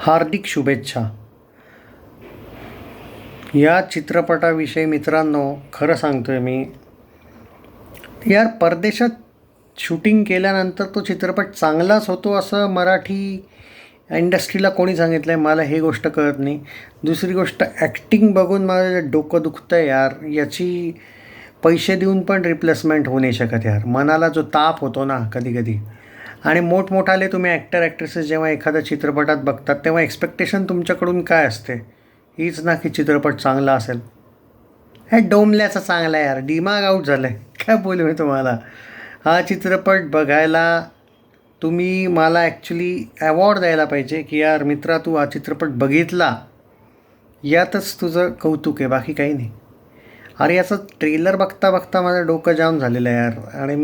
हार्दिक शुभेच्छा. या चित्रपटाविषयी मित्रांनो खरं सांगतो आहे मी, यार परदेशात शूटिंग केल्यानंतर तो चित्रपट चांगलाच होतो असं मराठी इंडस्ट्रीला कोणी सांगितलं आहे मला हे गोष्ट कळत नाही. दुसरी गोष्ट ॲक्टिंग बघून माझं डोकं दुखतं आहे यार. याची पैसे देऊन पण रिप्लेसमेंट होऊ नाही शकत यार. मनाला जो ताप होतो ना कधी कधी. आणि मोठमोठाले तुम्ही ॲक्टर ॲक्ट्रेसेस जेव्हा एखाद्या चित्रपटात बघतात तेव्हा एक्सपेक्टेशन तुमच्याकडून काय असते? हीच ना की चित्रपट चांगला असेल. हे डोंबल्याचा चांगला आहे यार. दिमाग आऊट झालं आहे काय बोलू मी तुम्हाला. हा चित्रपट बघायला तुम्ही मला ॲक्च्युली अवॉर्ड द्यायला पाहिजे की यार मित्रा तू हा चित्रपट बघितला, यातच तुझं कौतुक आहे, बाकी काही नाही. अरे याचं ट्रेलर बघता बघता माझं डोकं जाम झालेलं आहे यार. आणि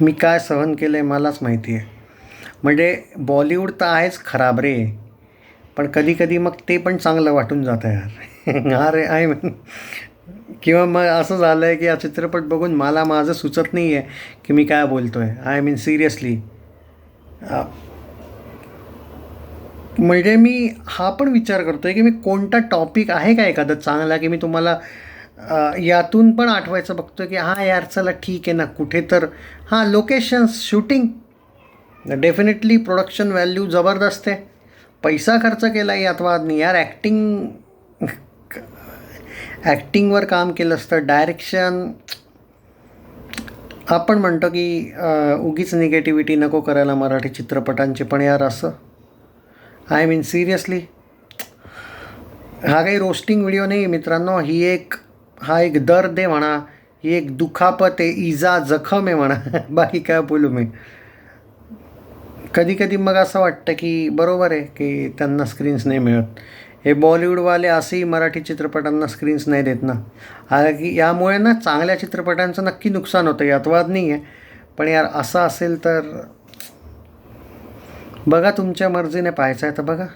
मी काय सहन केलं आहे मलाच माहिती आहे. म्हणजे बॉलिवूड तर आहेच खराब रे, पण कधी कधी मग ते पण चांगलं वाटून जातं यार. अरे आय मीन किंवा मग असं झालं आहे की हा चित्रपट बघून मला माझं सुचत नाही आहे की मी काय बोलतो आहे. I mean seriously. म्हणजे मी हा पण विचार करतो आहे की मी कोणता टॉपिक आहे का एखादा चांगला की मी तुम्हाला यातून पण आठवायचं बघतो आहे की हां यार चला ठीक आहे ना कुठे तर हां locations shooting definitely production value जबरदस्त आहे. पैसा खर्च केला यात वाद नाही यार. ॲक्टिंगवर काम केलं असतं. डायरेक्शन आपण म्हणतो की उगीच निगेटिव्हिटी नको करायला मराठी चित्रपटांची, पण यार असं आय मीन सिरियसली हा काही रोस्टिंग व्हिडिओ नाही मित्रांनो. हा एक दर्द आहे म्हणा, ही एक दुखापत आहे, इजा जखम आहे म्हणा. बाकी काय बोलू मी. कधी कधी मग असं वाटतं की बरोबर आहे की त्यांना स्क्रीन्स नाही मिळत. हे बॉलिवूडवाले असेही मराठी चित्रपटांना स्क्रीन्स नाही देत ना. की यामुळे ना चांगल्या चित्रपटांचं नक्की नुकसान होतं, यात वाद नाही आहे. पण यार असं असेल तर बघा, तुमच्या मर्जीने पाहायचं आहे तर बघा.